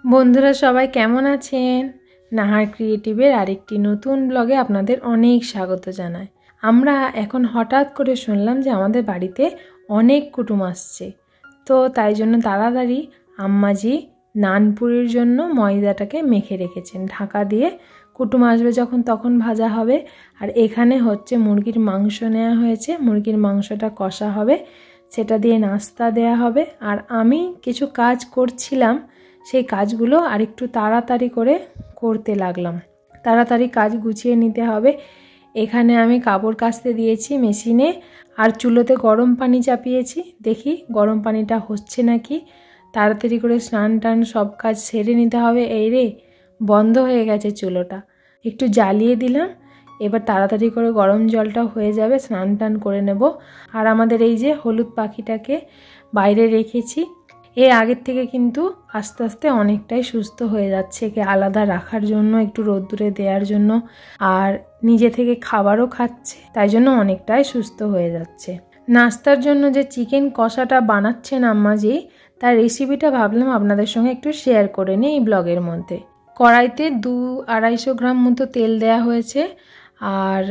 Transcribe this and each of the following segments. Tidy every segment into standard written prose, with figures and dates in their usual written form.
বন্ধুরা সবাই কেমন আছেন? নাহার ক্রিয়েটিভের আরেকটি নতুন ব্লগে আপনাদের অনেক স্বাগত জানাই। আমরা এখন হঠাৎ করে শুনলাম যে আমাদের বাড়িতে অনেক কুটুম আসছে, তো তাই জন্য তাড়াতাড়ি আম্মাজি নানপুরির জন্য ময়দাটাকে মেখে রেখেছেন ঢাকা দিয়ে। কুটুম আসবে যখন তখন ভাজা হবে। আর এখানে হচ্ছে মুরগির মাংস নেওয়া হয়েছে, মুরগির মাংসটা কষা হবে, সেটা দিয়ে নাস্তা দেয়া হবে। আর আমি কিছু কাজ করছিলাম, সেই কাজগুলো আরেকটু তাড়াতাড়ি করে করতে লাগলাম। তাড়াতাড়ি কাজ গুছিয়ে নিতে হবে। এখানে আমি কাপড় কাচতে দিয়েছি মেশিনে, আর চুলোতে গরম পানি চাপিয়েছি, দেখি গরম পানিটা হচ্ছে নাকি। তাড়াতাড়ি করে স্নান টান সব কাজ সেরে নিতে হবে। এই রে, বন্ধ হয়ে গেছে চুলোটা, একটু জ্বালিয়ে দিলাম। এবার তাড়াতাড়ি করে গরম জলটা হয়ে যাবে, স্নান টান করে নেব। আর আমাদের এই যে হলুদ পাখিটাকে বাইরে রেখেছি, এর আগের থেকে কিন্তু আস্তে আস্তে অনেকটাই সুস্থ হয়ে যাচ্ছে। একে আলাদা রাখার জন্য, একটু রোদ্দুরে দেওয়ার জন্য, আর নিজে থেকে খাবারও খাচ্ছে, তাই জন্য অনেকটাই সুস্থ হয়ে যাচ্ছে। নাস্তার জন্য যে চিকেন কষাটা বানাচ্ছেন আম্মাজি, তার রেসিপিটা ভাবলাম আপনাদের সঙ্গে একটু শেয়ার করে নিই এই ব্লগের মধ্যে। কড়াইতে 200-250 গ্রাম মতো তেল দেয়া হয়েছে, আর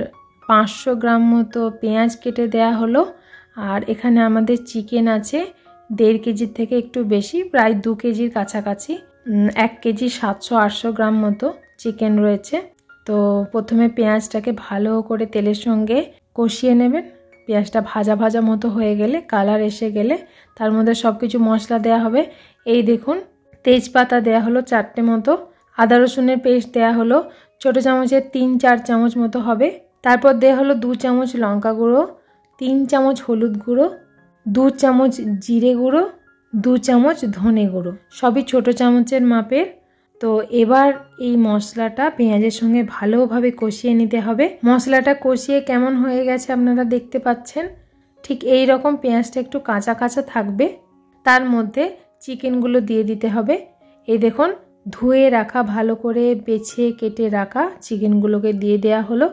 500 গ্রাম মতো পেঁয়াজ কেটে দেয়া হলো। আর এখানে আমাদের চিকেন আছে 1.5 কেজির থেকে একটু বেশি, প্রায় 2 কেজির কাছাকাছি। 1 কেজি 700-800 গ্রাম মতো চিকেন রয়েছে। তো প্রথমে পেঁয়াজটাকে ভালো করে তেলের সঙ্গে কষিয়ে নেবেন। পেঁয়াজটা ভাজা ভাজা মতো হয়ে গেলে, কালার এসে গেলে, তার মধ্যে সব কিছু মশলা দেয়া হবে। এই দেখুন, তেজপাতা দেয়া হলো 4টে মতো, আদা রসুনের পেস্ট দেয়া হলো ছোটো চামচের 3-4 চামচ মতো হবে। তারপর দেয়া হলো 2 চামচ লঙ্কা গুঁড়ো, 3 চামচ হলুদ গুঁড়ো, 2 চামচ জিরে গুঁড়ো, 2 চামচ ধনে গুঁড়ো, সবই ছোটো চামচের মাপের। তো এবার এই মশলাটা পেঁয়াজের সঙ্গে ভালোভাবে কষিয়ে নিতে হবে। মশলাটা কষিয়ে কেমন হয়ে গেছে আপনারা দেখতে পাচ্ছেন, ঠিক এই রকম পেঁয়াজটা একটু কাঁচা কাঁচা থাকবে। তার মধ্যে চিকেনগুলো দিয়ে দিতে হবে। এই দেখুন, ধুয়ে রাখা, ভালো করে বেছে কেটে রাখা চিকেনগুলোকে দিয়ে দেয়া হলো।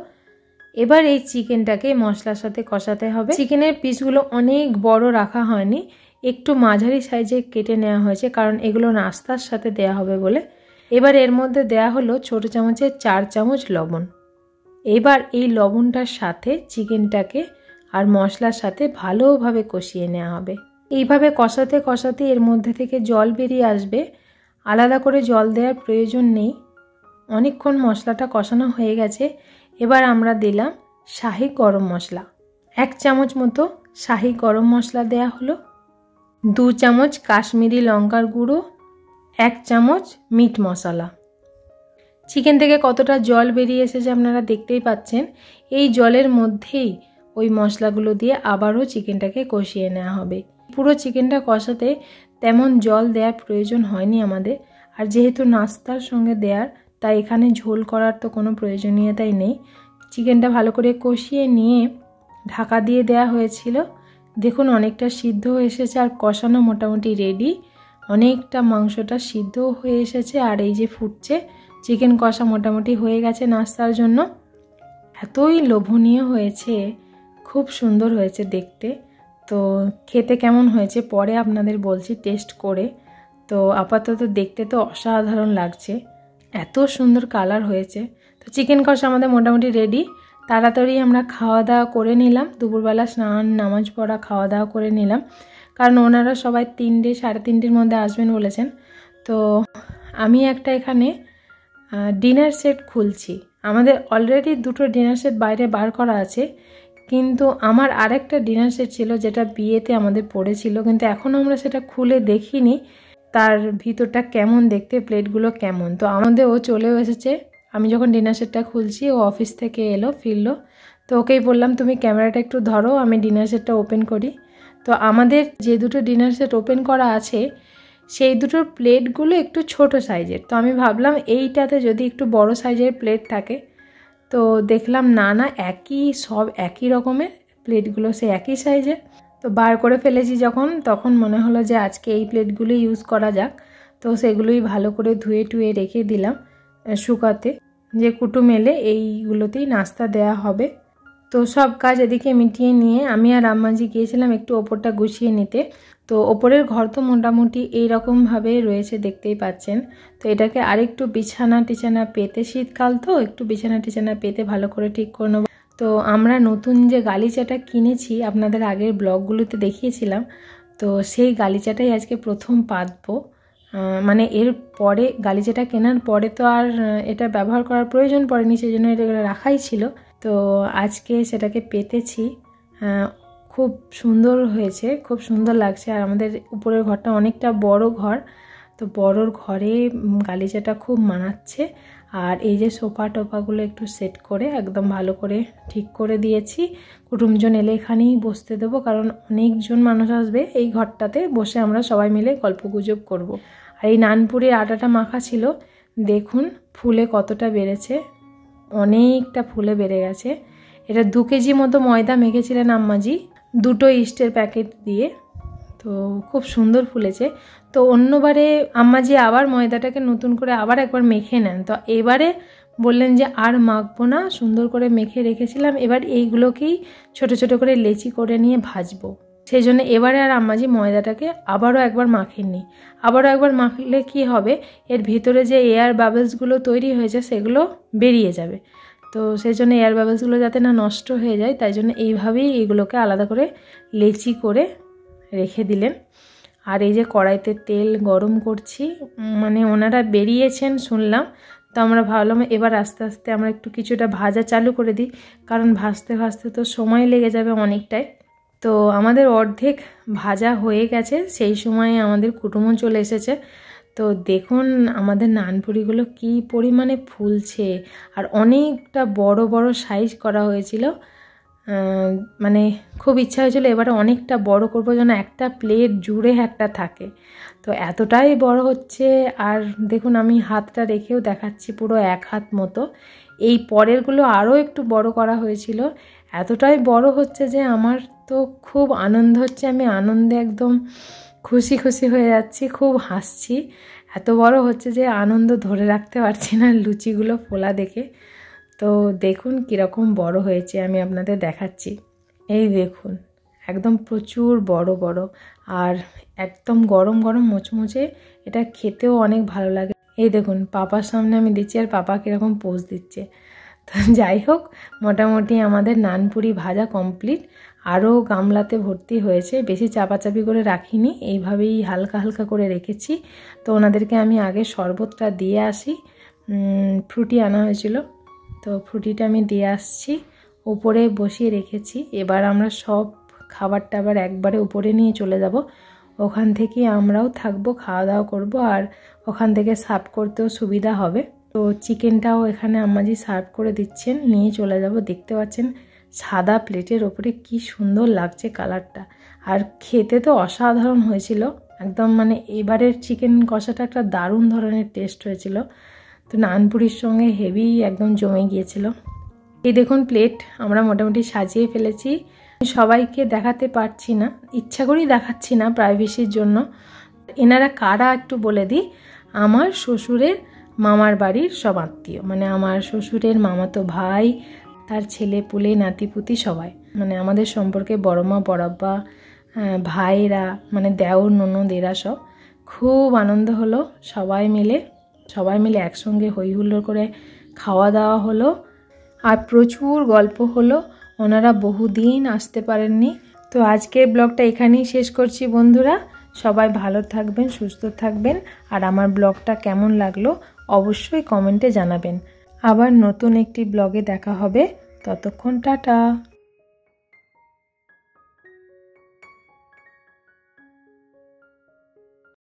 এবার এই চিকেনটাকে মশলার সাথে কষাতে হবে। চিকেনের পিসগুলো অনেক বড় রাখা হয়নি, একটু মাঝারি সাইজে কেটে নেওয়া হয়েছে, কারণ এগুলো নাস্তার সাথে দেয়া হবে বলে। এবার এর মধ্যে দেয়া হলো ছোটো চামচের 4 চামচ লবণ। এবার এই লবণটার সাথে চিকেনটাকে আর মশলার সাথে ভালোভাবে কষিয়ে নেওয়া হবে। এইভাবে কষাতে কষাতে এর মধ্যে থেকে জল বেরিয়ে আসবে। আলাদা করে জল দেওয়ার প্রয়োজন নেই। অনেকক্ষণ মশলাটা কষানো হয়ে গেছে। এবার আমরা দিলাম শাহি গরম মশলা, 1 চামচ মতো শাহি গরম মশলা দেয়া হলো, 2 চামচ কাশ্মীরি লঙ্কার গুঁড়ো, 1 চামচ মিট মশলা। চিকেন থেকে কতটা জল বেরিয়ে এসেছে আপনারা দেখতেই পাচ্ছেন। এই জলের মধ্যেই ওই মশলাগুলো দিয়ে আবারও চিকেনটাকে কষিয়ে নেওয়া হবে। পুরো চিকেনটা কষাতে তেমন জল দেওয়ার প্রয়োজন হয়নি আমাদের, আর যেহেতু নাস্তার সঙ্গে দেওয়ার, তাই এখানে ঝোল করার তো কোনো প্রয়োজনীয়তাই নেই। চিকেনটা ভালো করে কষিয়ে নিয়ে ঢাকা দিয়ে দেয়া হয়েছিল। দেখুন অনেকটা সিদ্ধ হয়ে এসেছে, আর কষানো মোটামুটি রেডি। অনেকটা মাংসটা সিদ্ধ হয়ে এসেছে, আর এই যে ফুটছে, চিকেন কষা মোটামুটি হয়ে গেছে নাস্তার জন্য। এতই লোভনীয় হয়েছে, খুব সুন্দর হয়েছে দেখতে। তো খেতে কেমন হয়েছে পরে আপনাদের বলছি টেস্ট করে। তো আপাতত দেখতে তো অসাধারণ লাগছে, এত সুন্দর কালার হয়েছে। তো চিকেন কষা আমাদের মোটামুটি রেডি। তাড়াতাড়ি আমরা খাওয়া দাওয়া করে নিলাম। দুপুরবেলা স্নান নামাজ পড়া খাওয়া দাওয়া করে নিলাম, কারণ ওনারা সবাই 3-3:30 মধ্যে আসবেন বলেছেন। তো আমি একটা এখানে ডিনার সেট খুলছি। আমাদের অলরেডি 2টো ডিনার সেট বাইরে বার করা আছে, কিন্তু আমার আরেকটা ডিনার সেট ছিল যেটা বিয়েতে আমাদের পড়েছিল, কিন্তু এখনও আমরা সেটা খুলে দেখিনি তার ভিতরটা কেমন দেখতে, প্লেটগুলো কেমন। তো আমাদের ও চলেও এসেছে। আমি যখন ডিনার সেটটা খুলছি, ও অফিস থেকে ফিরলো। তো ওকেই বললাম তুমি ক্যামেরাটা একটু ধরো, আমি ডিনার সেটটা ওপেন করি। তো আমাদের যে 2টো ডিনার সেট ওপেন করা আছে, সেই 2টোর প্লেটগুলো একটু ছোট সাইজের। তো আমি ভাবলাম এইটাতে যদি একটু বড় সাইজের প্লেট থাকে। তো দেখলাম না, সব একই রকমের প্লেটগুলো, সে একই সাইজের। তো বার করে ফেলেছি যখন, তখন মনে হলো যে আজকে এই প্লেটগুলো ইউজ করা যাক। তো সেগুলোই ভালো করে ধুয়ে টুয়ে রেখে দিলাম শুকাতে, যে কুটুম এলে এইগুলোতেই নাস্তা দেয়া হবে। তো তো সব কাজ এদিকে মিটিয়ে নিয়ে আমি আর আম্মাজি গিয়েছিলাম একটু ওপরটা গুছিয়ে নিতে। তো ওপরের ঘর তো মোটামুটি এইরকমভাবে রয়েছে, দেখতেই পাচ্ছেন। তো এটাকে আরেকটু বিছানা টিছানা পেতে, শীতকাল তো একটু বিছানা টিছানা পেতে ভালো করে ঠিক করে নেব। তো আমরা নতুন যে গালিচাটা কিনেছি আপনাদের আগের ব্লগগুলোতে দেখিয়েছিলাম, তো সেই গালিচাটাই আজকে প্রথম পাতবো। মানে এর পরে গালিচাটা কেনার পরে তো আর এটা ব্যবহার করার প্রয়োজন পড়েনি, সেই জন্য এটা রাখাই ছিল। তো আজকে সেটাকে পেতেছি। খুব সুন্দর হয়েছে, খুব সুন্দর লাগছে। আর আমাদের উপরের ঘরটা অনেকটা বড় ঘর, তো বড়োর ঘরে গালিচাটা খুব মানাচ্ছে। আর এই যে সোফা টোফাগুলো একটু সেট করে একদম ভালো করে ঠিক করে দিয়েছি। কুটুমজন এলে এখানেই বসতে দেবো, কারণ অনেকজন মানুষ আসবে। এই ঘরটাতে বসে আমরা সবাই মিলে গল্পগুজব করব। আর এই নানপুরির আটাটা মাখা ছিল, দেখুন ফুলে কতটা বেড়েছে, অনেকটা ফুলে বেড়ে গেছে। এটা 2 কেজি মতো ময়দা মেখেছিলেন আম্মাজি, 2টো ইস্টের প্যাকেট দিয়ে। তো খুব সুন্দর ফুলেছে। তো অন্যবারে আম্মাজি আবার ময়দাটাকে নতুন করে আবার একবার মেখে নেন, তো এবারে বললেন যে আর মাখবো না, সুন্দর করে মেখে রেখেছিলাম, এবার এইগুলোকেই ছোট ছোট করে লেচি করে নিয়ে ভাজবো। সেই জন্য এবারে আর আম্মাজি ময়দাটাকে আবারও একবার মাখেননি। আবারও একবার মাখলে কি হবে, এর ভিতরে যে এয়ার বাবলসগুলো তৈরি হয়েছে সেগুলো বেরিয়ে যাবে। তো সেই জন্য এয়ার বাবলসগুলো যাতে না নষ্ট হয়ে যায়, তাই জন্য এইভাবেই এইগুলোকে আলাদা করে লেচি করে রেখে দিলেন। আর এই যে কড়াইতে তেল গরম করছি, মানে ওনারা বেরিয়েছেন শুনলাম, তো আমরা ভাবলাম এবার আস্তে আস্তে আমরা একটু কিছুটা ভাজা চালু করে দিই, কারণ ভাজতে ভাজতে তো সময় লেগে যাবে অনেকটাই। তো আমাদের অর্ধেক ভাজা হয়ে গেছে, সেই সময় আমাদের কুটুমও চলে এসেছে। তো দেখুন আমাদের নানপুরিগুলো কি পরিমাণে ফুলছে, আর অনেকটা বড় বড় সাইজ করা হয়েছিল। মানে খুব ইচ্ছা হয়েছিল এবারে অনেকটা বড় করবো, যেন একটা প্লেট জুড়ে একটা থাকে। তো এতটাই বড় হচ্ছে। আর দেখুন আমি হাতটা রেখেও দেখাচ্ছি, পুরো 1 হাত মতো। এই পরেরগুলো আরও একটু বড় করা হয়েছিল। এতটাই বড় হচ্ছে যে আমার তো খুব আনন্দ হচ্ছে, আমি আনন্দে একদম খুশি খুশি হয়ে যাচ্ছি, খুব হাসছি। এত বড় হচ্ছে যে আনন্দ ধরে রাখতে পারছি না লুচিগুলো ফোলা দেখে। তো দেখুন কীরকম বড় হয়েছে, আমি আপনাদের দেখাচ্ছি। এই দেখুন একদম প্রচুর বড় বড়, আর একদম গরম গরম মুচমুচে, এটা খেতেও অনেক ভালো লাগে। এই দেখুন পাপার সামনে আমি দিচ্ছি, আর পাপা কীরকম পোজ দিচ্ছে। তো যাই হোক, মোটামুটি আমাদের নানপুরি ভাজা কমপ্লিট। আরও গামলাতে ভর্তি হয়েছে, বেশি চাপাচাপি করে রাখিনি, এইভাবেই হালকা হালকা করে রেখেছি। তো ওনাদেরকে আমি আগে শরবতটা দিয়ে আসি, ফ্রুটি আনা হয়েছিল, তো ফ্রুটিটা আমি দিয়ে আসছি, উপরে বসিয়ে রেখেছি। এবার আমরা সব খাবার টাবার একবারে উপরে নিয়ে চলে যাব, ওখান থেকে আমরাও থাকবো, খাওয়া দাওয়া করবো, আর ওখান থেকে সার্ভ করতেও সুবিধা হবে। তো চিকেনটাও এখানে আম্মাজি সার্ভ করে দিচ্ছেন, নিয়ে চলে যাব। দেখতে পাচ্ছেন সাদা প্লেটের ওপরে কি সুন্দর লাগছে কালারটা, আর খেতে তো অসাধারণ হয়েছিল একদম। মানে এবারের চিকেন কষাটা একটা দারুণ ধরনের টেস্ট হয়েছিল। তো নানপুরির সঙ্গে হেভি একদম জমে গিয়েছিল। এই দেখুন প্লেট আমরা মোটামুটি সাজিয়ে ফেলেছি। সবাইকে দেখাতে পারছি না, ইচ্ছা করেই দেখাচ্ছি না প্রাইভেসির জন্য। এনারা কারা একটু বলে দিই, আমার শ্বশুরের মামার বাড়ির সব আত্মীয়, মানে আমার শ্বশুরের মামাতো ভাই, তার ছেলে পুলে নাতিপুতি সবাই, মানে আমাদের সম্পর্কে বড় মা বড়াব্বা ভাইরা, মানে দেওর ননদ, এরা সব। খুব আনন্দ হলো, সবাই মিলে একসঙ্গে হই হুল্লোড় করে খাওয়া দাওয়া হলো, আর প্রচুর গল্প হলো। ওনারা বহুদিন আসতে পারেননি। তো আজকের ব্লগটা এখানেই শেষ করছি বন্ধুরা। সবাই ভালো থাকবেন, সুস্থ থাকবেন, আর আমার ব্লগটা কেমন লাগলো অবশ্যই কমেন্টে জানাবেন। আবার নতুন একটি ব্লগে দেখা হবে, ততক্ষণ টাটা।